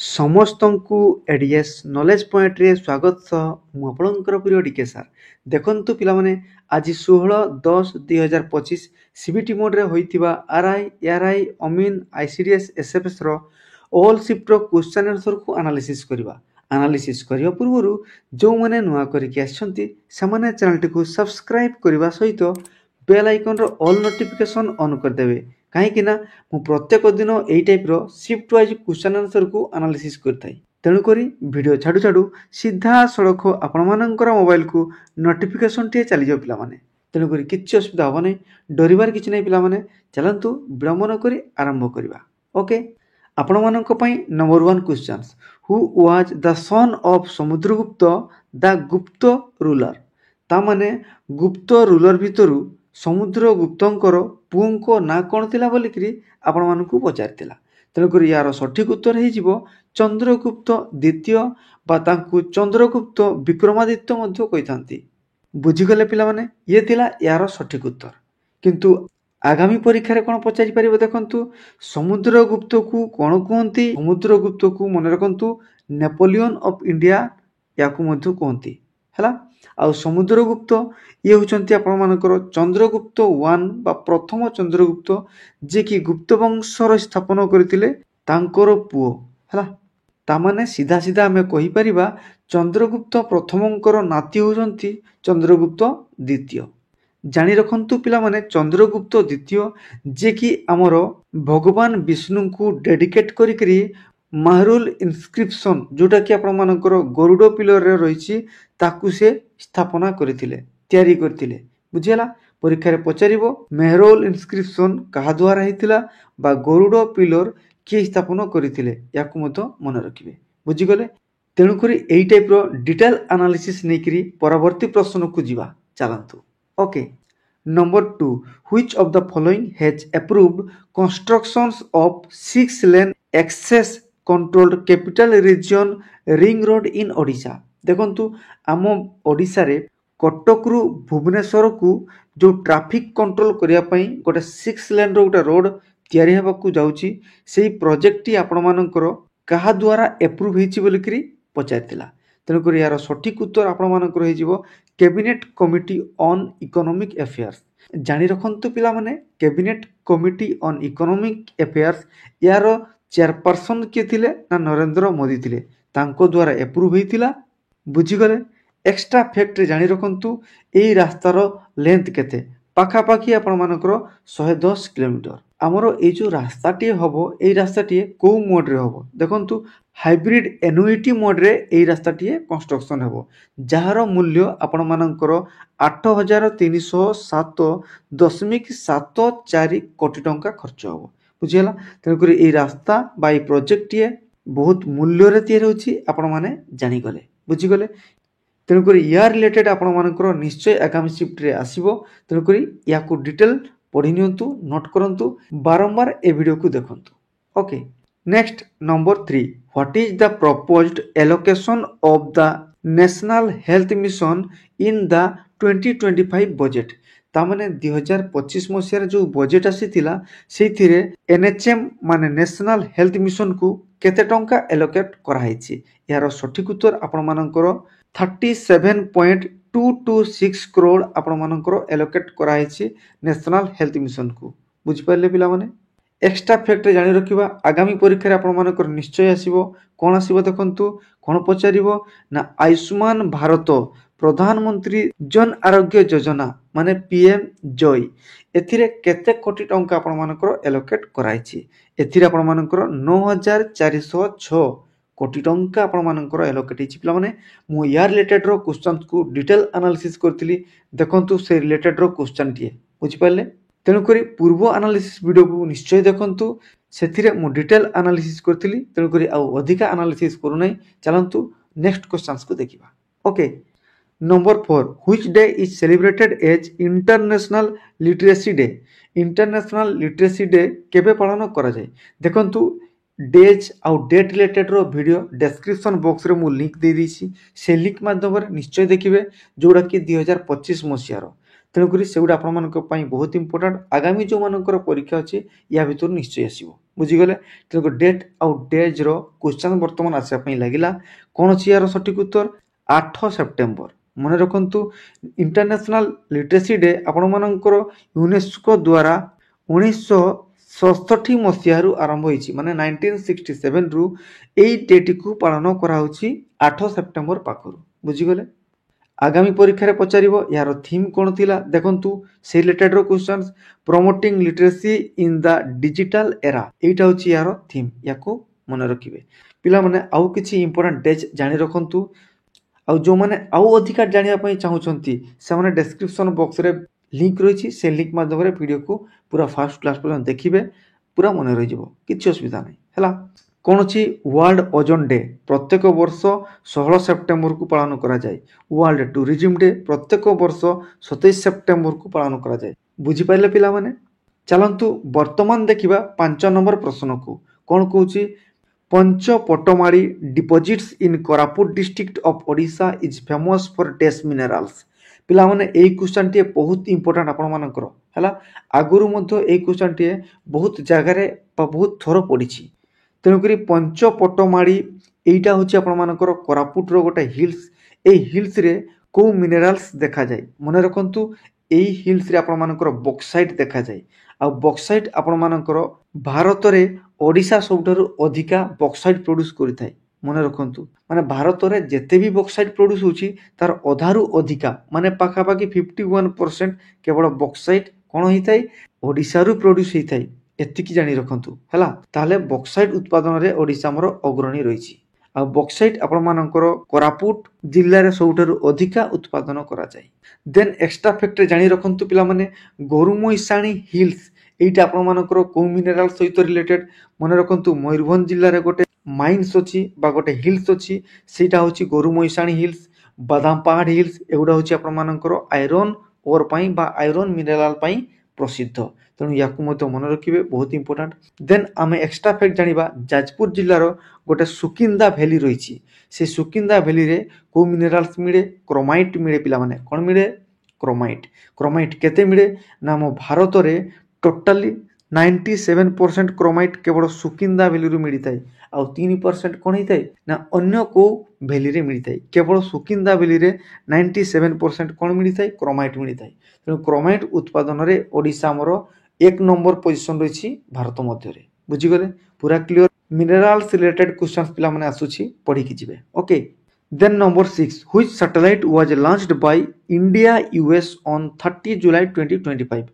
ସମସ୍ତଙ୍କୁ ADS knowledge ପଏଣ୍ଟରେ ସ୍ୱାଗତ ସହ ମୁଁ ଆପଣଙ୍କର ପ୍ରିୟ ଡିକେ ସାର୍। ଦେଖନ୍ତୁ ପିଲାମାନେ, ଆଜି 16/10/2025 ସିବିଟି ମୋଡରେ ହୋଇଥିବା ଆର୍ଆଇ, ଏଆର୍ଆଇ, ଅମିନ୍, ଆଇସିଡିଏସ୍, ଏସ୍ଏଫ୍ଏସ୍ର ଅଲ୍ ସିଫ୍ଟର କ୍ୱେଶ୍ଚନ୍ ଆନ୍ସରକୁ ଆନାଲିସିସ୍ କରିବା। ଆନାଲିସିସ୍ କରିବା ପୂର୍ବରୁ ଯେଉଁମାନେ ନୂଆ କରିକି ଆସିଛନ୍ତି ସେମାନେ ଚ୍ୟାନେଲଟିକୁ ସବସ୍କ୍ରାଇବ୍ କରିବା ସହିତ ବେଲ୍ ଆଇକନ୍ର ଅଲ୍ ନୋଟିଫିକେସନ୍ ଅନ୍ କରିଦେବେ, କାହିଁକି ନା ମୁଁ ପ୍ରତ୍ୟେକ ଦିନ ଏହି ଟାଇପ୍ର ସିଫ୍ଟ ୱାଇଜ୍ କ୍ୱେଶ୍ଚନ୍ ଆନ୍ସରକୁ ଆନାଲିସିସ୍ କରିଥାଏ। ତେଣୁକରି ଭିଡ଼ିଓ ଛାଡ଼ୁ ଛାଡ଼ୁ ସିଧାସଳଖ ଆପଣମାନଙ୍କର ମୋବାଇଲକୁ ନୋଟିଫିକେସନ୍ଟିଏ ଚାଲିଯିବ ପିଲାମାନେ। ତେଣୁକରି କିଛି ଅସୁବିଧା ହେବ ନାହିଁ, ଡରିବାର କିଛି ନାହିଁ ପିଲାମାନେ। ଚାଲନ୍ତୁ ବିଳମ୍ବ ନ କରି ଆରମ୍ଭ କରିବା। ଓକେ, ଆପଣମାନଙ୍କ ପାଇଁ number 1 questions. Who was the son of Samudragupta the Gupta ruler? ତାମାନେ ଗୁପ୍ତ ରୁଲର ଭିତରୁ ସମୁଦ୍ରଗୁପ୍ତଙ୍କର ପୁଅଙ୍କ ନାଁ କ'ଣ ଥିଲା ବୋଲିକିରି ଆପଣମାନଙ୍କୁ ପଚାରିଥିଲା। ତେଣୁକରି ଏହାର ସଠିକ୍ ଉତ୍ତର ହେଇଯିବ ଚନ୍ଦ୍ରଗୁପ୍ତ ଦ୍ୱିତୀୟ, ବା ତାଙ୍କୁ ଚନ୍ଦ୍ରଗୁପ୍ତ ବିକ୍ରମାଦିତ୍ୟ ମଧ୍ୟ କହିଥାନ୍ତି। ବୁଝିଗଲେ ପିଲାମାନେ, ଇଏ ଥିଲା ଏହାର ସଠିକ୍ ଉତ୍ତର। କିନ୍ତୁ ଆଗାମୀ ପରୀକ୍ଷାରେ କ'ଣ ପଚାରିପାରିବ ଦେଖନ୍ତୁ, ସମୁଦ୍ରଗୁପ୍ତକୁ କ'ଣ କୁହନ୍ତି? ସମୁଦ୍ରଗୁପ୍ତକୁ ମନେ ରଖନ୍ତୁ ନେପୋଲିଅନ୍ ଅଫ୍ ଇଣ୍ଡିଆ ୟାକୁ ମଧ୍ୟ କୁହନ୍ତି ହେଲା। ଆଉ ସମୁଦ୍ରଗୁପ୍ତ ଇଏ ହେଉଛନ୍ତି ଆପଣମାନଙ୍କର ଚନ୍ଦ୍ରଗୁପ୍ତ 1 ବା ପ୍ରଥମ ଚନ୍ଦ୍ରଗୁପ୍ତ, ଯିଏକି ଗୁପ୍ତ ବଂଶର ସ୍ଥାପନ କରିଥିଲେ, ତାଙ୍କର ପୁଅ ହେଲା। ତାମାନେ ସିଧା ସିଧା ଆମେ କହିପାରିବା ଚନ୍ଦ୍ରଗୁପ୍ତ ପ୍ରଥମଙ୍କର ନାତି ହେଉଛନ୍ତି ଚନ୍ଦ୍ରଗୁପ୍ତ ଦ୍ୱିତୀୟ। ଜାଣି ରଖନ୍ତୁ ପିଲାମାନେ, ଚନ୍ଦ୍ରଗୁପ୍ତ ଦ୍ୱିତୀୟ ଯିଏକି ଆମର ଭଗବାନ ବିଷ୍ଣୁଙ୍କୁ ଡେଡିକେଟ୍ କରିକିରି ମାହରୁଲ ଇନସ୍କ୍ରିପସନ୍, ଯେଉଁଟାକି ଆପଣମାନଙ୍କର ଗରୁଡ଼ ପିଲରରେ ରହିଛି, ତାକୁ ସେ ସ୍ଥାପନା କରିଥିଲେ, ତିଆରି କରିଥିଲେ। ବୁଝିହେଲା? ପରୀକ୍ଷାରେ ପଚାରିବ ମେହରୋଲ ଇନସ୍କ୍ରିପସନ୍ କାହା ଦ୍ୱାରା ହେଇଥିଲା ବା ଗରୁଡ଼ ପିଲର କିଏ ସ୍ଥାପନ କରିଥିଲେ, ୟାକୁ ମଧ୍ୟ ମନେ ରଖିବେ। ବୁଝିଗଲେ? ତେଣୁକରି ଏହି ଟାଇପ୍ର ଡିଟେଲ୍ ଆନାଲିସିସ୍ ନେଇକରି ପରବର୍ତ୍ତୀ ପ୍ରଶ୍ନକୁ ଯିବା। ଚାଲନ୍ତୁ। Okay, number 2, which of the following has approved constructions of 6 lane access controlled capital region ring road in Odisha? ଦେଖନ୍ତୁ, ଆମ ଓଡ଼ିଶାରେ କଟକରୁ ଭୁବନେଶ୍ୱରକୁ ଯେଉଁ ଟ୍ରାଫିକ୍ କଣ୍ଟ୍ରୋଲ କରିବା ପାଇଁ ଗୋଟେ 6 ଲେନ୍ର ଗୋଟେ ରୋଡ଼ ତିଆରି ହେବାକୁ ଯାଉଛି, ସେହି ପ୍ରୋଜେକ୍ଟଟି ଆପଣମାନଙ୍କର କାହା ଦ୍ୱାରା ଏପ୍ରୁଭ୍ ହେଇଛି ବୋଲିକିରି ପଚାରିଥିଲା। ତେଣୁକରି ଏହାର ସଠିକ୍ ଉତ୍ତର ଆପଣମାନଙ୍କର ହେଇଯିବ cabinet committee on economic affairs. ଜାଣି ରଖନ୍ତୁ ପିଲାମାନେ, cabinet committee on economic affairs ଏହାର ଚେୟାରପର୍ସନ୍ କିଏ ଥିଲେ ନା ନରେନ୍ଦ୍ର ମୋଦି ଥିଲେ, ତାଙ୍କ ଦ୍ୱାରା ଏପ୍ରୁଭ୍ ହେଇଥିଲା। ବୁଝିଗଲେ? ଏକ୍ସଟ୍ରା ଫ୍ୟାକ୍ଟରେ ଜାଣି ରଖନ୍ତୁ ଏହି ରାସ୍ତାର ଲେନ୍ଥ କେତେ, ପାଖାପାଖି ଆପଣମାନଙ୍କର 110 କିଲୋମିଟର। ଆମର ଏଇ ଯେଉଁ ରାସ୍ତାଟିଏ ହେବ, ଏଇ ରାସ୍ତାଟିଏ କେଉଁ ମୋଡ଼ରେ ହେବ ଦେଖନ୍ତୁ, ହାଇବ୍ରିଡ୍ ଏନୁଇଟି ମୋଡ଼ରେ ଏଇ ରାସ୍ତାଟିଏ କନଷ୍ଟ୍ରକ୍ସନ୍ ହେବ, ଯାହାର ମୂଲ୍ୟ ଆପଣମାନଙ୍କର 8,307.74 କୋଟି ଟଙ୍କା ଖର୍ଚ୍ଚ ହେବ। ବୁଝିହେଲା? ତେଣୁକରି ଏଇ ରାସ୍ତା ବା ଏଇ ପ୍ରୋଜେକ୍ଟଟିଏ ବହୁତ ମୂଲ୍ୟରେ ତିଆରି ହେଉଛି, ଆପଣମାନେ ଜାଣିଗଲେ। ବୁଝିଗଲେ? ତେଣୁକରି ୟାର ରିଲେଟେଡ୍ ଆପଣମାନଙ୍କର ନିଶ୍ଚୟ ଆଗାମୀ ସିଫ୍ଟରେ ଆସିବ। ତେଣୁକରି ୟାକୁ ଡିଟେଲ୍ ପଢ଼ି ନିଅନ୍ତୁ, ନୋଟ୍ କରନ୍ତୁ, ବାରମ୍ବାର ଏ ଭିଡ଼ିଓକୁ ଦେଖନ୍ତୁ। Okay, next number 3, what is the proposed allocation of the national health mission in the 2025 budget? ତାମାନେ 2025 ମସିହାରେ ଯେଉଁ ବଜେଟ୍ ଆସିଥିଲା, ସେଇଥିରେ NHM ମାନେ ନ୍ୟାସନାଲ ହେଲ୍ଥ ମିଶନକୁ କେତେ ଟଙ୍କା ଏଲୋକେଟ୍ କରାହେଇଛି? ଏହାର ସଠିକ୍ ଉତ୍ତର ଆପଣମାନଙ୍କର 37.226 କରୋଡ଼ ଆପଣମାନଙ୍କର ଏଲୋକେଟ୍ କରାହେଇଛି ନ୍ୟାସନାଲ ହେଲ୍ଥ ମିଶନକୁ। ବୁଝିପାରିଲେ ପିଲାମାନେ? ଏକ୍ସଟ୍ରା ଫ୍ୟାକ୍ଟରେ ଜାଣି ରଖିବା, ଆଗାମୀ ପରୀକ୍ଷାରେ ଆପଣମାନଙ୍କର ନିଶ୍ଚୟ ଆସିବ। କ'ଣ ଆସିବ ଦେଖନ୍ତୁ, କ'ଣ ପଚାରିବ ନା ଆୟୁଷ୍ମାନ ଭାରତ ପ୍ରଧାନମନ୍ତ୍ରୀ ଜନ ଆରୋଗ୍ୟ ଯୋଜନା ମାନେ PMJOY, ଏଥିରେ କେତେ କୋଟି ଟଙ୍କା ଆପଣମାନଙ୍କର ଏଲୋକେଟ୍ କରାହେଇଛି? ଏଥିରେ ଆପଣମାନଙ୍କର 9,406 କୋଟି ଟଙ୍କା ଆପଣମାନଙ୍କର ଏଲୋକେଟ୍ ହେଇଛି। ପିଲାମାନେ, ମୁଁ ୟାର ରିଲେଟେଡ୍ର କ୍ୱେଶ୍ଚନ୍ସକୁ ଡିଟେଲ୍ ଆନାଲିସିସ୍ କରିଥିଲି, ଦେଖନ୍ତୁ ସେ ରିଲେଟେଡ୍ର କ୍ୱେଶ୍ଚନ୍ଟିଏ। ବୁଝିପାରିଲେ? ତେଣୁକରି ପୂର୍ବ ଆନାଲିସିସ୍ ଭିଡ଼ିଓକୁ ନିଶ୍ଚୟ ଦେଖନ୍ତୁ, ସେଥିରେ ମୁଁ ଡିଟେଲ୍ ଆନାଲିସିସ୍ କରିଥିଲି। ତେଣୁକରି ଆଉ ଅଧିକା ଆନାଲିସିସ୍ କରୁନାହିଁ। ଚାଲନ୍ତୁ ନେକ୍ସଟ କ୍ୱେଶ୍ଚନ୍ସକୁ ଦେଖିବା। Okay, number 4, which day is celebrated age international literacy day? International literacy day କେବେ ପାଳନ କରାଯାଏ? ଦେଖନ୍ତୁ, ଡେଜ୍ ଆଉ ଡେଟ୍ ରିଲେଟେଡ୍ର ଭିଡ଼ିଓ ଡେସ୍କ୍ରିପସନ୍ ବକ୍ସରେ ମୁଁ ଲିଙ୍କ୍ ଦେଇଦେଇଛି, ସେ ଲିଙ୍କ୍ ମାଧ୍ୟମରେ ନିଶ୍ଚୟ ଦେଖିବେ, ଯେଉଁଟାକି 2025 ମସିହାର। ତେଣୁକରି ସେଗୁଡ଼ା ଆପଣମାନଙ୍କ ପାଇଁ ବହୁତ ଇମ୍ପୋର୍ଟାଣ୍ଟ। ଆଗାମୀ ଯେଉଁମାନଙ୍କର ପରୀକ୍ଷା ଅଛି ୟା ଭିତରୁ ନିଶ୍ଚୟ ଆସିବ। ବୁଝିଗଲେ? ତେଣୁକରି ଡେଟ୍ ଆଉ ଡେଜ୍ର କ୍ୱେଶ୍ଚନ୍ ବର୍ତ୍ତମାନ ଆସିବା ପାଇଁ ଲାଗିଲା। କ'ଣ ଅଛି ଏହାର ସଠିକ୍ ଉତ୍ତର? 8 ସେପ୍ଟେମ୍ବର। ମନେ ରଖନ୍ତୁ, ଇଣ୍ଟରନ୍ୟାସନାଲ ଲିଟରେସି ଡେ ଆପଣମାନଙ୍କର ୟୁନେସ୍କୋ ଦ୍ୱାରା 1967 ମସିହାରୁ ଆରମ୍ଭ ହୋଇଛି, ମାନେ 1967ରୁ ଏଇ ଡେଟ୍କୁ ପାଳନ କରାହେଉଛି 8 ସେପ୍ଟେମ୍ବର ପାଖରୁ। ବୁଝିଗଲେ? ଆଗାମୀ ପରୀକ୍ଷାରେ ପଚାରିବ ଏହାର ଥିମ୍ କ'ଣ ଥିଲା। ଦେଖନ୍ତୁ ସେଇ ରିଲେଟେଡ୍ର questions, promoting literacy in the digital era, ଏଇଟା ହେଉଛି ଏହାର ଥିମ୍। ୟାକୁ ମନେ ରଖିବେ। ପିଲାମାନେ ଆଉ କିଛି ଇମ୍ପୋର୍ଟାଣ୍ଟ ଡେଟ୍ ଜାଣି ରଖନ୍ତୁ। ଆଉ ଯେଉଁମାନେ ଆଉ ଅଧିକା ଜାଣିବା ପାଇଁ ଚାହୁଁଛନ୍ତି ସେମାନେ ଡେସ୍କ୍ରିପ୍ସନ୍ ବକ୍ସରେ ଲିଙ୍କ୍ ରହିଛି, ସେ ଲିଙ୍କ୍ ମାଧ୍ୟମରେ ଭିଡ଼ିଓକୁ ପୁରା ଫାର୍ଷ୍ଟ କ୍ଲାସ୍ ପର୍ଯ୍ୟନ୍ତ ଦେଖିବେ, ପୁରା ମନେ ରହିଯିବ, କିଛି ଅସୁବିଧା ନାହିଁ। ହେଲା, କ'ଣ ଅଛି? ୱାର୍ଲଡ ଓଜୋନ୍ ଡେ ପ୍ରତ୍ୟେକ ବର୍ଷ 16 ସେପ୍ଟେମ୍ବରକୁ ପାଳନ କରାଯାଏ। ୱାର୍ଲଡ ଟୁରିଜିମ୍ ଡେ ପ୍ରତ୍ୟେକ ବର୍ଷ 27 ସେପ୍ଟେମ୍ବରକୁ ପାଳନ କରାଯାଏ। ବୁଝିପାରିଲେ ପିଲାମାନେ? ଚାଲନ୍ତୁ ବର୍ତ୍ତମାନ ଦେଖିବା 5 ନମ୍ବର ପ୍ରଶ୍ନକୁ। କ'ଣ କହୁଛି? Panchpatmali deposits in Koraput district of Odisha is famous for these minerals. ପିଲାମାନେ ଏଇ କ୍ୱେଶ୍ଚନ୍ଟିଏ ବହୁତ ଇମ୍ପୋର୍ଟାଣ୍ଟ ଆପଣମାନଙ୍କର। ହେଲା, ଆଗରୁ ମଧ୍ୟ ଏଇ କ୍ୱେଶ୍ଚନ୍ଟିଏ ବହୁତ ଜାଗାରେ ବା ବହୁତ ଥର ପଡ଼ିଛି। ତେଣୁକରି ପଞ୍ଚପଟମାଳି ଏଇଟା ହେଉଛି ଆପଣମାନଙ୍କର କୋରାପୁଟର ଗୋଟେ ହିଲ୍ସ। ଏଇ ହିଲ୍ସରେ କେଉଁ ମିନେରାଲ୍ସ ଦେଖାଯାଏ? ମନେ ରଖନ୍ତୁ, ଏଇ ହିଲ୍ସରେ ଆପଣମାନଙ୍କର ବକ୍ସାଇଟ୍ ଦେଖାଯାଏ। ଆଉ ବକ୍ସାଇଟ୍ ଆପଣମାନଙ୍କର ଭାରତରେ ଓଡ଼ିଶା ସବୁଠାରୁ ଅଧିକା ବକ୍ସାଇଟ୍ ପ୍ରଡ୍ୟୁସ୍ କରିଥାଏ। ମନେ ରଖନ୍ତୁ, ମାନେ ଭାରତରେ ଯେତେ ବି ବକ୍ସାଇଟ୍ ପ୍ରଡ୍ୟୁସ୍ ହେଉଛି ତାର ଅଧାରୁ ଅଧିକା, ମାନେ ପାଖାପାଖି 51% କେବଳ ବକ୍ସାଇଟ୍ କ'ଣ ହେଇଥାଏ? ଓଡ଼ିଶାରୁ ପ୍ରଡ୍ୟୁସ୍ ହେଇଥାଏ। ଏତିକି ଜାଣି ରଖନ୍ତୁ। ହେଲା, ତାହେଲେ ବକ୍ସାଇଟ୍ ଉତ୍ପାଦନରେ ଓଡ଼ିଶା ଆମର ଅଗ୍ରଣୀ ରହିଛି। ଆଉ ବକ୍ସାଇଟ୍ ଆପଣମାନଙ୍କର କୋରାପୁଟ ଜିଲ୍ଲାରେ ସବୁଠାରୁ ଅଧିକା ଉତ୍ପାଦନ କରାଯାଏ। ଦେନ୍ ଏକ୍ସଟ୍ରା ଫ୍ୟାକ୍ଟରେ ଜାଣି ରଖନ୍ତୁ ପିଲାମାନେ, ଗୋରୁମଇଶାଣୀ ହିଲ୍ସ ଏଇଟା ଆପଣମାନଙ୍କର କେଉଁ ମିନେରାଲ ସହିତ ରିଲେଟେଡ୍? ମନେ ରଖନ୍ତୁ, ମୟୂରଭଞ୍ଜ ଜିଲ୍ଲାରେ ଗୋଟେ ମାଇନ୍ସ ଅଛି ବା ଗୋଟେ ହିଲ୍ସ ଅଛି, ସେଇଟା ହେଉଛି ଗୋରୁମଇଶାଣୀ ହିଲ୍ସ। ବାଦାମ ପାହାଡ଼ ହିଲ୍ସ ଏଗୁଡ଼ା ହେଉଛି ଆପଣମାନଙ୍କର ଆଇରନ୍ ଓର୍ ପାଇଁ ବା ଆଇରନ୍ ମିନେରାଲ ପାଇଁ ପ୍ରସିଦ୍ଧ। ତେଣୁ ୟାକୁ ମଧ୍ୟ ମନେ ରଖିବେ, ବହୁତ ଇମ୍ପୋର୍ଟାଣ୍ଟ। ଦେନ୍ ଆମେ ଏକ୍ସଟ୍ରା ଫ୍ୟାକ୍ଟ ଜାଣିବା, ଯାଜପୁର ଜିଲ୍ଲାର ଗୋଟେ ସୁକିନ୍ଦା ଭ୍ୟାଲି ରହିଛି। ସେ ସୁକିନ୍ଦା ଭ୍ୟାଲିରେ କେଉଁ ମିନେରାଲ୍ସ ମିଳେ? କ୍ରୋମାଇଟ୍ ମିଳେ। ପିଲାମାନେ କ'ଣ ମିଳେ? କ୍ରୋମାଇଟ୍। କ୍ରୋମାଇଟ୍ କେତେ ମିଳେ? ନା ଆମ ଭାରତରେ ଟୋଟାଲି 97% କ୍ରୋମାଇଟ୍ କେବଳ ସୁକିନ୍ଦା ଭ୍ୟାଲିରୁ ମିଳିଥାଏ। ଆଉ 3% କ'ଣ ହେଇଥାଏ? ନା ଅନ୍ୟ କେଉଁ ଭ୍ୟାଲିରେ ମିଳିଥାଏ। କେବଳ ସୁକିନ୍ଦା ଭ୍ୟାଲିରେ 97% କ'ଣ ମିଳିଥାଏ? କ୍ରୋମାଇଟ୍ ମିଳିଥାଏ। ତେଣୁ କ୍ରୋମାଇଟ୍ ଉତ୍ପାଦନରେ ଓଡ଼ିଶା ଆମର 1 ନମ୍ବର ପୋଜିସନ୍ ରହିଛି ଭାରତ ମଧ୍ୟରେ। ବୁଝିଗଲେ? ପୁରା କ୍ଲିଅର। ମିନେରାଲ୍ସ ରିଲେଟେଡ୍ କ୍ୱେଶ୍ଚନ୍ସ ପିଲାମାନେ ଆସୁଛି, ପଢ଼ିକି ଯିବେ। Okay, then number 6, which satellite was launched Bai India US on 30 July 2025।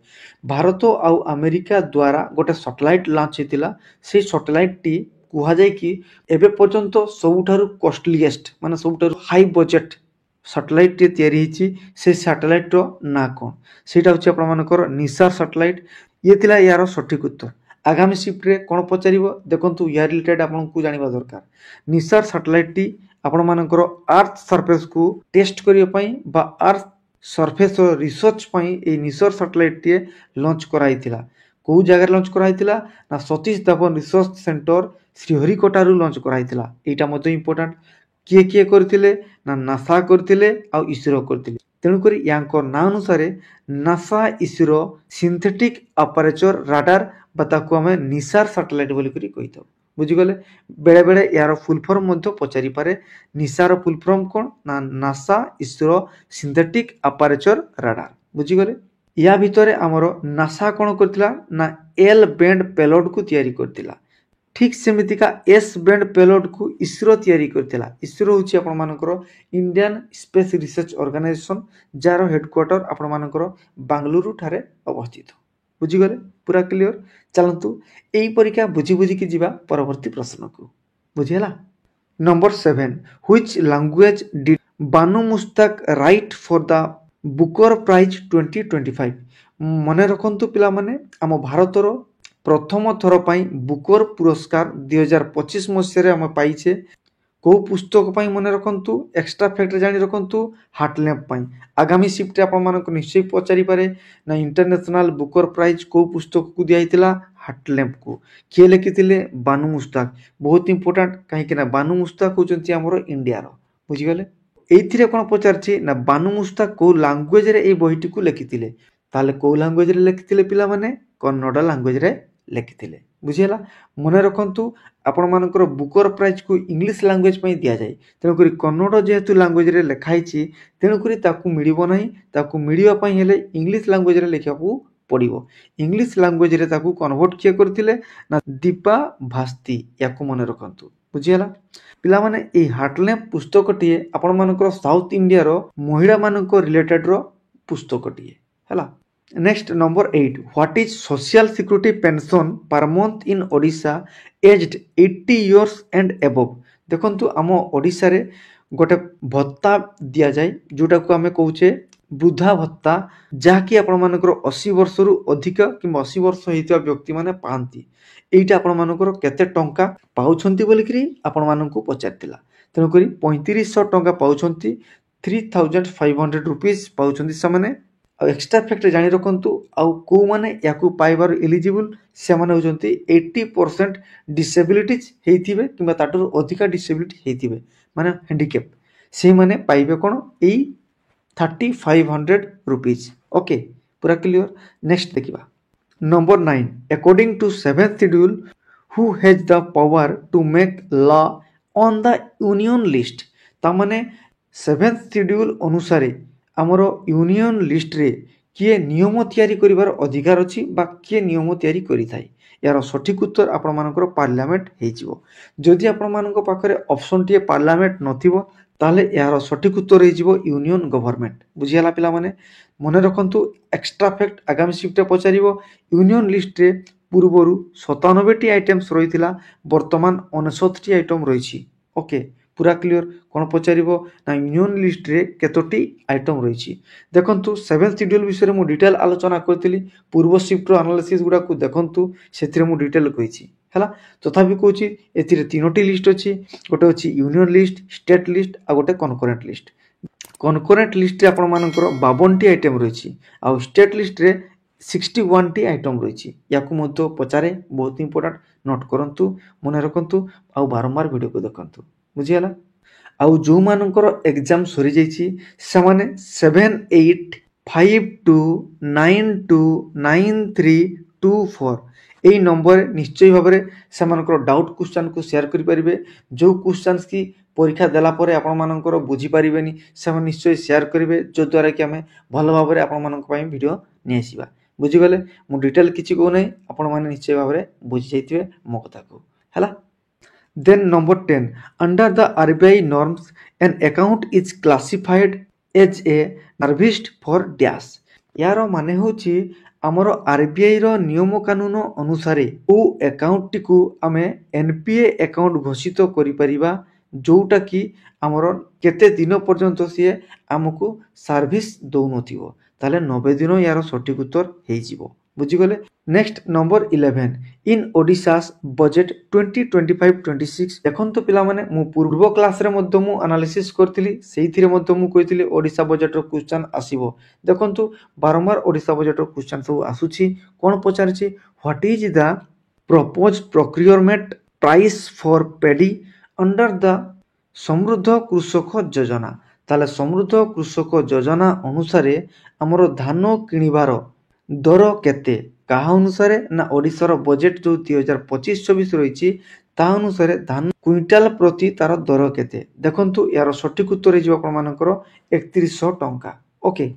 Bharat ଆଉ ଆମେରିକା ଦ୍ୱାରା ଗୋଟେ ସାଟେଲାଇଟ୍ ଲଞ୍ଚ ହେଇଥିଲା। ସେଇ ସାଟେଲାଇଟ୍ଟି କୁହାଯାଏ କି ଏବେ ପର୍ଯ୍ୟନ୍ତ ସବୁଠାରୁ କଷ୍ଟଲିଏଷ୍ଟ, ମାନେ ସବୁଠାରୁ ହାଇ ବଜେଟ୍ ସାଟେଲାଇଟ୍ଟିଏ ତିଆରି ହେଇଛି। ସେ ସାଟେଲାଇଟ୍ର ନାଁ କ'ଣ? ସେଇଟା ହେଉଛି ଆପଣମାନଙ୍କର ନିସାର ସାଟେଲାଇଟ୍। ଇଏ ଥିଲା ଏହାର ସଠିକ୍ ଉତ୍ତର। ଆଗାମୀ ସିଫ୍ଟରେ କ'ଣ ପଚାରିବ? ଦେଖନ୍ତୁ, ୟା ରିଲେଟେଡ୍ ଆପଣଙ୍କୁ ଜାଣିବା ଦରକାର। ନିସାର ସାଟେଲାଇଟ୍ଟି ଆପଣମାନଙ୍କର ଆର୍ଥ ସର୍ଫେସ୍କୁ ଟେଷ୍ଟ କରିବା ପାଇଁ ବା ଆର୍ଥ ସର୍ଫେସ୍ର ରିସର୍ଚ୍ଚ ପାଇଁ ଏଇ ନିସାର ସାଟେଲାଇଟ୍ଟିଏ ଲଞ୍ଚ କରାଯାଇଥିଲା। କେଉଁ ଜାଗାରେ ଲଞ୍ଚ କରାଯାଇଥିଲା? ନା ସତୀଶ ଧାୱନ ରିସର୍ଚ୍ଚ ସେଣ୍ଟର ଶ୍ରୀହରିକୋଟାରୁ ଲଞ୍ଚ କରାଯାଇଥିଲା। ଏଇଟା ମଧ୍ୟ ଇମ୍ପୋର୍ଟାଣ୍ଟ। କିଏ କିଏ କରିଥିଲେ? ନା ନାସା କରିଥିଲେ ଆଉ ଇସ୍ରୋ କରିଥିଲେ। ତେଣୁକରି ୟାଙ୍କ ନାଁ ଅନୁସାରେ ନାସା ଇସ୍ରୋ ସିନ୍ଥେଟିକ୍ ଆପାରେଚର ରାଡାର ବା ତାକୁ ଆମେ ନିସାର ସାଟେଲାଇଟ୍ ବୋଲିକରି କହିଥାଉ। ବୁଝିଗଲେ? ବେଳେବେଳେ ଏହାର ଫୁଲ୍ ଫର୍ମ ମଧ୍ୟ ପଚାରିପାରେ। ନିସାର ଫୁଲ୍ ଫର୍ମ କ'ଣ? ନା ନାସା ଇସ୍ରୋ ସିନ୍ଥେଟିକ୍ ଆପାରେଚର ରାଡାର। ବୁଝିଗଲେ? ୟା ଭିତରେ ଆମର ନାସା କ'ଣ କରିଥିଲା? ନା ଏଲ୍ ବ୍ୟାଣ୍ଡ ପେଲୋଡକୁ ତିଆରି କରିଥିଲା। ଠିକ୍ ସେମିତିକା ଏସ୍ ବ୍ୟାଣ୍ଡ ପେଲୋଡକୁ ଇସ୍ରୋ ତିଆରି କରିଥିଲା। ଇସ୍ରୋ ହେଉଛି ଆପଣମାନଙ୍କର ଇଣ୍ଡିଆନ୍ ସ୍ପେସ୍ ରିସର୍ଚ୍ଚ ଅର୍ଗାନାଇଜେସନ୍, ଯାହାର ହେଡ଼କ୍ୱାର୍ଟର ଆପଣମାନଙ୍କର ବାଙ୍ଗାଲୁରୁ ଠାରେ ଅବସ୍ଥିତ। ବୁଝିଗଲେ? ପୁରା କ୍ଲିଅର। ଚାଲନ୍ତୁ ଏଇ ପରୀକ୍ଷା ବୁଝି ବୁଝିକି ଯିବା ପରବର୍ତ୍ତୀ ପ୍ରଶ୍ନକୁ। ବୁଝିହେଲା? Number 7, which language did Banu Mushtaq write for the Booker prize 2025। ମନେ ରଖନ୍ତୁ ପିଲାମାନେ, ଆମ ଭାରତର ପ୍ରଥମ ଥର ପାଇଁ ବୁକର ପୁରସ୍କାର 2025 ମସିହାରେ ଆମେ ପାଇଛେ। କେଉଁ ପୁସ୍ତକ ପାଇଁ? ମନେ ରଖନ୍ତୁ, ଏକ୍ସଟ୍ରା ଫ୍ୟାକ୍ଟରେ ଜାଣି ରଖନ୍ତୁ, ହାର୍ଟଲ୍ୟାମ୍ପ ପାଇଁ। ଆଗାମୀ ସିଫ୍ଟରେ ଆପଣମାନଙ୍କୁ ନିଶ୍ଚୟ ପଚାରିପାରେ, ନା ଇଣ୍ଟରନ୍ୟାସନାଲ ବୁକର ପ୍ରାଇଜ୍ କେଉଁ ପୁସ୍ତକକୁ ଦିଆଯାଇଥିଲା? ହାର୍ଟଲ୍ୟାମ୍ପକୁ। କିଏ ଲେଖିଥିଲେ? ବାନୁ ମୁସ୍ତାକ। ବହୁତ ଇମ୍ପୋର୍ଟାଣ୍ଟ, କାହିଁକି ନା ବାନୁ ମୁସ୍ତାକ ହେଉଛନ୍ତି ଆମର ଇଣ୍ଡିଆର। ବୁଝିଗଲେ? ଏଇଥିରେ କ'ଣ ପଚାରିଛି ନା ବାନୁ ମୁସ୍ତାକ କୋଉ ଲାଙ୍ଗୁଏଜରେ ଏଇ ବହିଟିକୁ ଲେଖିଥିଲେ? ତାହେଲେ କୋଉ ଲାଙ୍ଗୁଏଜରେ ଲେଖିଥିଲେ ପିଲାମାନେ? କନ୍ନଡ଼ ଲାଙ୍ଗୁଏଜରେ ଲେଖିଥିଲେ। ବୁଝିହେଲା? ମନେ ରଖନ୍ତୁ ଆପଣମାନଙ୍କର ବୁକର ପ୍ରାଇଜକୁ ଇଂଲିଶ ଲାଙ୍ଗୁଏଜ ପାଇଁ ଦିଆଯାଏ। ତେଣୁକରି କନ୍ନଡ଼ ଯେହେତୁ ଲାଙ୍ଗୁଏଜରେ ଲେଖା ହେଇଛି ତେଣୁକରି ତାକୁ ମିଳିବ ନାହିଁ। ତାକୁ ମିଳିବା ପାଇଁ ହେଲେ ଇଂଲିଶ ଲାଙ୍ଗୁଏଜରେ ଲେଖିବାକୁ ପଡ଼ିବ। ଇଂଲିଶ ଲାଙ୍ଗୁଏଜରେ ତାକୁ କନଭର୍ଟ କିଏ କରିଥିଲେ ନା ଦୀପା ଭାସ୍ତି। ୟାକୁ ମନେ ରଖନ୍ତୁ। ବୁଝିହେଲା? ପିଲାମାନେ ଏଇ ହାର୍ଟଲ୍ୟାମ୍ପ ପୁସ୍ତକଟିଏ ଆପଣମାନଙ୍କର ସାଉଥ ଇଣ୍ଡିଆର ମହିଳାମାନଙ୍କ ରିଲେଟେଡର ପୁସ୍ତକଟିଏ ହେଲା। Next number 8 what is social security pension per month in Odisha aged 80 years and above. ଦେଖନ୍ତୁ ଆମ ଓଡ଼ିଶାରେ ଗୋଟେ ଭତ୍ତା ଦିଆଯାଏ ଯେଉଁଟାକୁ ଆମେ କହୁଛେ ବୃଦ୍ଧା ଭତ୍ତା, ଯାହାକି ଆପଣମାନଙ୍କର 80 ବର୍ଷରୁ ଅଧିକ କିମ୍ବା 80 ବର୍ଷ ହେଇଥିବା ବ୍ୟକ୍ତିମାନେ ପାଆନ୍ତି। এইটা ଆପଣମାନଙ୍କର କେତେ ଟଙ୍କା ପାଉଛନ୍ତି ବୋଲିକିରି ଆପଣମାନଙ୍କୁ ପଚାରିଥିଲା। ତେଣୁକରି 3500 ଟଙ୍କା ପାଉଛନ୍ତି, 3500 ରୁପିଜ୍ ପାଉଛନ୍ତି ସେମାନେ। ଆଉ ଏକ୍ସଟ୍ରା ଫ୍ୟାକ୍ଟ ଜାଣି ରଖନ୍ତୁ ଆଉ କେଉଁମାନେ ୟାକୁ ପାଇବାର ଏଲିଜିବୁଲ୍, ସେମାନେ ହେଉଛନ୍ତି 80% ଡିସେବିଲିଟିଜ୍ ହେଇଥିବେ କିମ୍ବା ତାଠାରୁ ଅଧିକା ଡିସେବିଲିଟି ହେଇଥିବେ, ମାନେ ହ୍ୟାଣ୍ଡିକ୍ୟାପ୍, ସେଇମାନେ ପାଇବେ କ'ଣ ଏଇ 3500 ରୁପିଜ୍। ଓକେ, ପୁରା କ୍ଲିଅର। ନେକ୍ସଟ ଦେଖିବା Number 9 according to 7th schedule who has the power to make law on the union list। तामाने 7th schedule अनुसारे आमर यूनियन लिस्ट रे किए नियम तैयारी करिवार अधिकार अछि बा किए नियम तैयारी करि थाए। यार सठिक उत्तर आपण मानकर पार्लियामेंट हेजिवो। जदि आपण मानक पाखरे ऑप्शन टी पार्लियामेंट नथिवो ताले यार सठिक उत्तर हेजिवो यूनियन गवर्नमेंट। बुझियाला पिला माने मने रखंतु एक्स्ट्रा फैक्ट आगामी शिफ्ट पचारिबो। यूनियन लिस्ट रे पूर्वरु 97 आइटम्स रहिथिला, वर्तमान 59 आइटम रहिछि। ओके, पूरा क्लियर। कोन पचारिबो ना यूनियन लिस्ट रे केतोटी आइटम रहिछि। देखंतु 7th शेड्यूल विषय रे मु डिटेल आलोचना करथिली। पूर्व शिफ्ट रो एनालिसिस गुडा को देखंतु, सेथिरे मु डिटेल कहिछि हला। तथापि कहूछि एथिरे तीनोटी लिस्ट अछि। गोटे अछि यूनियन लिस्ट, स्टेट लिस्ट आ गोटे कनकरेंट लिस्ट। कनकरेंट लिस्ट रे आपण मानकर 52 आइटम रहिछि आ स्टेट लिस्ट रे 61 आइटम रहिछि। याकु मध्य पचारे, बहुत इंपोर्टेंट, नोट करंतु, मने रखंतु आ बारंबार वीडियो को देखंतु। बुझियाला? आउ जो मानकर एग्जाम सरी जाइछि समाने 7852929324 এই নম্বরে নিশ্চয় ভাবে সেমানকৰ ডাউট क्वेश्चन को शेयर करि परिबे। जो क्वेश्चंस की परीक्षा देला परे आपण मानकर बुझी परिबेनी सेमान निश्चय शेयर करिवे, जो द्वारा कि हमें भल भाबरे आपण मानक पई वीडियो नि आसीबा। बुझी गले? मु डिटेल किछि को नै, आपण माने निश्चय भाबरे बुझी जाइथिबे मो कथा को हला। Then number 10 under the RBI norms an account is classified as a serviced for dash। यार माने होछि आमर आरबीआई रो नियम कानून अनुसारे ओ अकाउंट टी को आमे एनपीए अकाउंट घोषित करि परिबा, जोटा कि आमर केते दिन पर्यंत सिए आमको सर्विस दउ नथिबो। ताले 90 दिन यार सठिक उत्तर हेइ जिवो। बुझी गले? नेक्स्ट नंबर 11 इन ओडिशास बजेट 2025-26। देखंतु पिला माने मु पूर्व क्लास रे मध्य मु एनालिसिस करथिली, सेइथिरे मध्य मु कहिथिली ओडिशा बजेट रो क्वेश्चन आसीबो। देखंतु बारंबार ओडिशा बजेट रो क्वेश्चन सब आसुछि। कोन पचारछि? What is the proposed procurement price for paddy under the Samruddha Krushak योजना। ताले समृद्ध कृषक योजना अनुसारे हमर धान किनिबार दर केते कहा अनुसारे ना ओडिशार बजेट जो 2025-26 रही ता अनुसारे धान क्विंटाल प्रति तार दर केते। देखंतु यार सठिक उत्तर हेजिबो आपण मानकर 3100 टंका। Okay,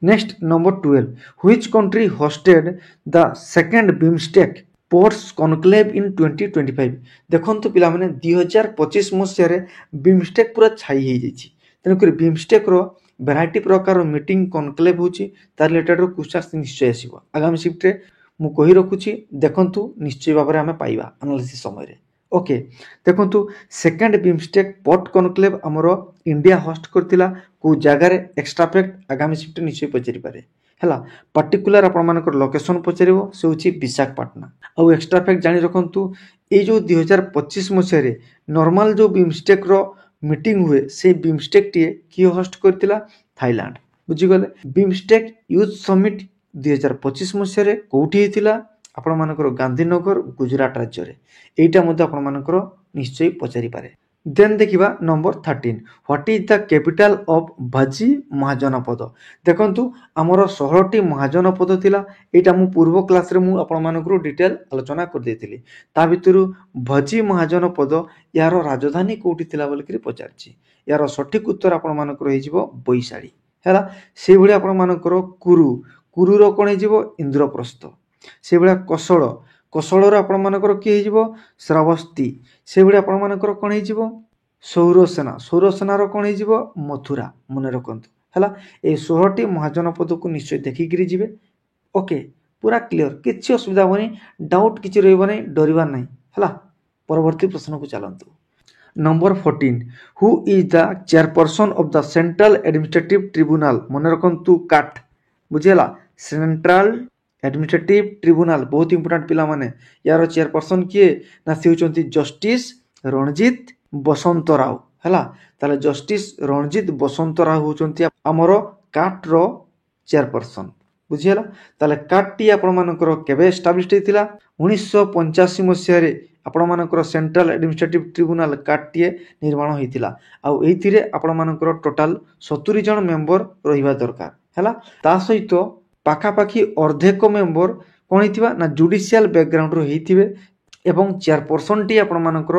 next number 12 which country hosted the second BIMSTEC ports conclave in 2025। देखंतु पिला माने 2025 मसिया रे बिमस्टेक पूरा छाई हे जाइछि। तेनकरी बिमस्टेक रो वैरायटी प्रकार मीटिंग कॉन्क्लेव होछि, तार रिलेटेड रो क्वेश्चन निश्चय आसीबो आगामी शिफ्ट रे। मु कहि रखुछि, देखंतु निश्चय भाबरे हमें पाइबा एनालिसिस समय रे। ओके, देखंतु सेकंड बिमस्टेक पोर्ट कॉन्क्लेव हमरो इंडिया होस्ट करथिला को जगह रे। एक्स्ट्रा फैक्ट आगामी शिफ्ट निश्चय पचरि पारे हला। पर्टिकुलर आपण मानकर लोकेशन पचरिबो, से होछि विशाखापट्टनम। आ एक्स्ट्रा फैक्ट जानि रखंतु, ए जो 2025 मसिया रे नॉर्मल जो बिमस्टेक रो मीटिंग हुए, से बिमस्टेक टी की होस्ट करथिला? थाईलैंड। बुझी गले? बिमस्टेक यूथ समिट 2025 मसिया रे कोठी हेतिला? आपण मानकर गांधीनगर, गुजरात राज्य रे। एटा मध्ये आपण मानकर निश्चय पचारि पारे। देन देखिबा number 13 what is the capital of Vajji Mahajanapada देखंतु हमर 16 टी महाजनपद थिला एटा मु पूर्व क्लास रे मु आपण मानकरो डिटेल आलोचना कर देथिली ता भितरु भजी महाजनपद यार राजधानी कोठी थिला बोल के पचारछि यार सठिक उत्तर आपण मानकरो हे जिवो बैसाड़ी हैला से भली आपण मानकरो कुरु रो कोन हे जिवो इंद्रप्रस्थ से भली कोसळ कोसळर आपण मानकर कि हे जिवो श्रावस्ती से भली आपण मानकर कोन हे जिवो सौरसेना रो कोन हे जिवो मथुरा मने रखंतु हैला ए 16 टी महाजनपद को निश्चय देखि गिरी जिवे ओके पूरा क्लियर किछि असुविधा होनी डाउट किछि रहइबो नै डरिबा नै हैला परवर्ती प्रश्न को चलंतु number 14 who is the chairperson of the central administrative tribunal मने रखंतु काट बुझेला सेंट्रल एडमिनिस्ट्रेटिव ट्रिब्यूनल बहुत इंपोर्टेंट पिला माने यार चेयरपर्सन किए ना से होचंती जस्टिस रणजीत बसंत राव हैला ताले जस्टिस रणजीत बसंत राव होचंती हमरो काट रो चेयरपर्सन बुझियला ताले काट टी आपण मानकर केबे एस्टैब्लिश्ड हेतिला 1985 मसिया रे आपण मानकर सेंट्रल एडमिनिस्ट्रेटिव ट्रिब्यूनल काट टी निर्माण हेतिला आ एथिरे आपण मानकर टोटल 70 जन मेंबर रहिबा दरकार हैला ता सहित पाखापाखी अर्धेक मेंबर कौन होइथिबा ना जुडिशियल बैकग्राउंड रो हेइथिबे एवं चेयरपर्सन टी आपण मानकर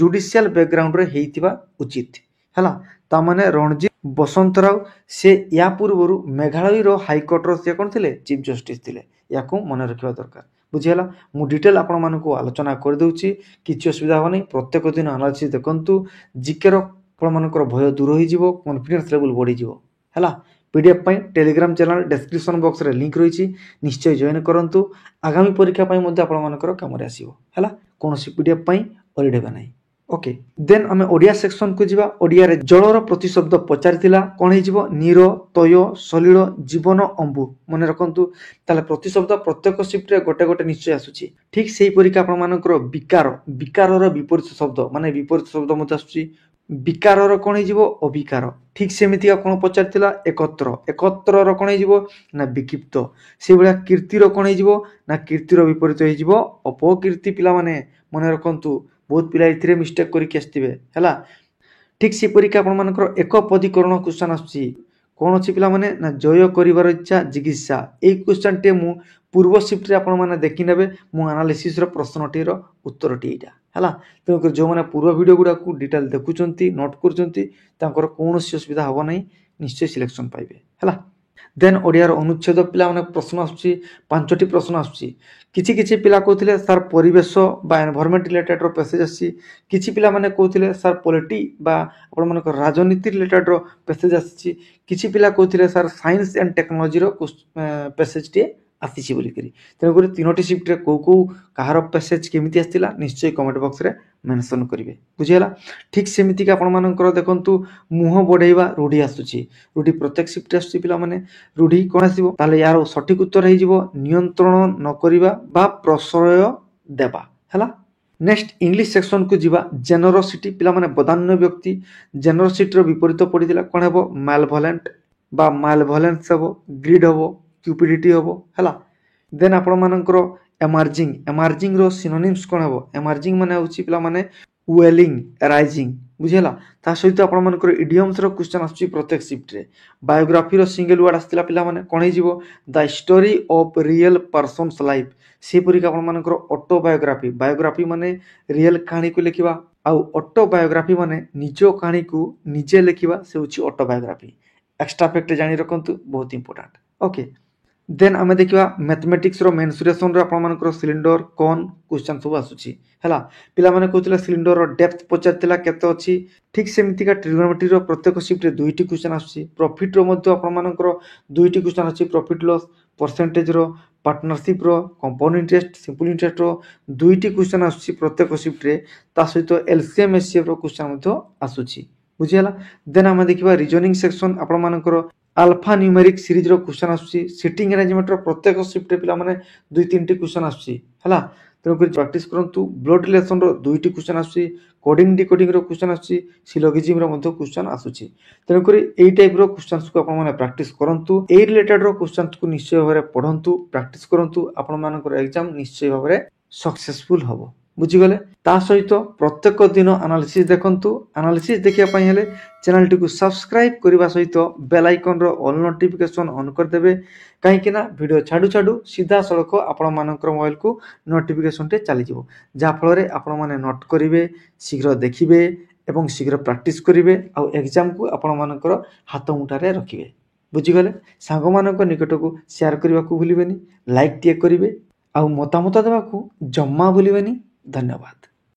जुडिशियल बैकग्राउंड रे हेइथिबा उचित हैला ता माने रणजीत बसंत राव से या पूर्वरु मेघालय रो हाई कोर्ट रो से कोन थिले चीफ जस्टिस थिले याको मन रखिबा दरकार बुझियला मु डिटेल आपण मानको आलोचना कर देउची किछि असुविधा हो नै प्रत्येक दिन एनालिसिस देखंतु जीके रो आपण मानकर भय दूर होई जिवो कॉन्फिडेंस लेवल बढ़ी जिवो हैला पीडीएफ पाई टेलीग्राम चैनल डिस्क्रिप्शन बॉक्स रे लिंक रहिछि निश्चय जॉइन करंतु आगामी परीक्षा पाई मध्ये आपण मानकर काम रे आसीबो हैला कोनोसी पीडीएफ पाई ओरिडेबा नै ओके देन हमें ओडिया सेक्शन को जिबा ओडिया रे जलर प्रतिशब्द पचारिथिला कोन हे जिवो नीर तय सलिल जीवन अंबु मने रखंतु ताले प्रतिशब्द प्रत्येक शिफ्ट रे गोटे गोटे निश्चय आसुची ठीक सेही परीक्षा आपण मानकर विकारर विपरीत शब्द माने विपरीत शब्द मध्ये आसुची विकारर कोन हे जिवो अविकार ठीक सेमितिका कोन पचारिथिला एकत्र कोन हे जिवो ना विक्षिप्त से भलिया कीर्तिर कोन हे जिवो ना कीर्तिर विपरीत हे जिवो अपकीर्ति पिला माने मने रखंतु बहुत पिला इथिरे मिस्टेक करि केस्तिबे हैला ठीक से परीक्षा आपण मानकर एक पदीकरण क्वेश्चन आसुची कोन अछि पिला माने ना जय करिवार इच्छा जिज्ञासा ए क्वेश्चन टे मु पूर्व शिफ्ट रे आपण माने देखि नेबे मु एनालिसिस रो प्रश्न टी रो उत्तर टी एटा हैला तो जो माने पूर्व वीडियो गुडा को डिटेल देखुचंती नोट करचंती तांकर कोनोसी असुविधा हबो नै निश्चय सिलेक्शन पाइबे हैला देन ओडिया रो अनुच्छेद पिला माने प्रश्न आसुची 5टी प्रश्न आसुची किछि पिला कहथिले सर परिवेश बा एनवायरनमेंट रिलेटेड रो पैसेज आसी किछि पिला माने कहथिले सर पॉलिटी बा आपण मानकर राजनीति रिलेटेड रो पैसेज आसी किछि पिला कहथिले सर साइंस एंड टेक्नोलॉजी रो पैसेज टी आसीछि बोली करी तेनो करी तीनोटी शिफ्ट रे को कहार पैसेज केमिति आस्तिला निश्चय कमेंट बॉक्स रे मेंशन करिवे बुझियला ठीक सेमिति का आपण मानकर देखंतु मुह बढैबा रूढी आसुची रूढी प्रत्येक शिफ्ट आसुची पिला माने रूढी कोन आसीबो ताले यार सठिक उत्तर हे जिवो नियंत्रण न करिबा बा प्रश्रय देबा हैला नेक्स्ट इंग्लिश सेक्शन को जिबा जेनरोसिटी पिला माने बदान्य व्यक्ति जेनरोसिटी रो विपरीत पडिदिला कोन हेबो मालभोलेंट बा मालभोलेंस हेबो ग्रीड हेबो क्यूपिडिटी हेबो हैला देन आपण मानकर एमार्जिंग रो सिनोनिम्स कोन हेबो एमार्जिंग माने होची पिला माने वेलिंग राइजिंग बुझेला ता सहित आपण मानकर इडियम्स रो क्वेश्चन आछी प्रत्येक शिफ्ट रे बायोग्राफी रो सिंगल वर्ड आस्तिला पिला माने कोन हे जिवो the story of real persons life से परी आपण मानकर बायोग्राफी माने रियल कहानी को लिखिबा आ ऑटोबायोग्राफी माने निजो कहानी को निजे लिखिबा से होची ऑटोबायोग्राफी एक्स्ट्रा फैक्ट जानि रखंतु बहुत इंपोर्टेंट ओके देन आमे देखिबा मैथमेटिक्स रो मेंसुरेशन रो आपण मानकर सिलिंडर कोन क्वेश्चन सब आसुची हैला पिला माने कहतिला सिलिंडर रो डेप्थ पचारतिला केते अछि ठीक सेमिति का ट्रिगोनोमेट्री रो प्रत्येक शिफ्ट रे दुईटी क्वेश्चन आसुची प्रॉफिट रो मध्ये आपण मानकर दुईटी क्वेश्चन अछि प्रॉफिट लॉस परसेंटेज रो पार्टनरशिप रो कंपाउंड इंटरेस्ट सिंपल इंटरेस्ट रो दुईटी क्वेश्चन आसुची प्रत्येक शिफ्ट रे ता सहित एलसीएम एचसीएफ रो क्वेश्चन मध्ये आसुची बुझियला देन आमे देखिबा रीजनिंग सेक्शन आपण मानकर अल्फा न्यूमेरिक सीरीज रो क्वेश्चन आसुची सिटिंग अरेंजमेंट रो प्रत्येक शिफ्ट रे पिला माने दुई तीनटी क्वेश्चन आसुची हैला तेनो करी प्रैक्टिस करंतु ब्लड रिलेशन रो दुईटी क्वेश्चन आसुची कोडिंग डिकोडिंग रो क्वेश्चन आसुची सिलोगिज्म रो मध्ये क्वेश्चन आसुची तेनो करी एई टाइप रो क्वेश्चंस को आपण माने प्रैक्टिस करंतु एई रिलेटेड रो क्वेश्चंस को निश्चय भाबरे पढंतु प्रैक्टिस करंतु आपण मानकर एग्जाम निश्चय भाबरे सक्सेसफुल हबो बुझीगले ता सहित प्रत्येक दिन एनालिसिस देखंतु एनालिसिस देखिया पई हेले चैनल टी को सब्सक्राइब करबा सहित बेल आइकन रो ऑल नोटिफिकेशन ऑन कर देबे कहीं ना वीडियो छाडू छाडू सीधा सड़क आपण मानकर मोबाइल को नोटिफिकेशन टे चली जिवो जा फल रे आपण माने नोट करिवे शीघ्र देखिबे एवं शीघ्र प्रैक्टिस करिवे आ एग्जाम को आपण मानकर हाथ मुठारे रखिबे बुझीगले सांग मानक निकट को शेयर करबा को भूलिबेनी लाइक टिए करिवे आ मतामत देबा को जम्मा भूलिबेनी धन्यवाद।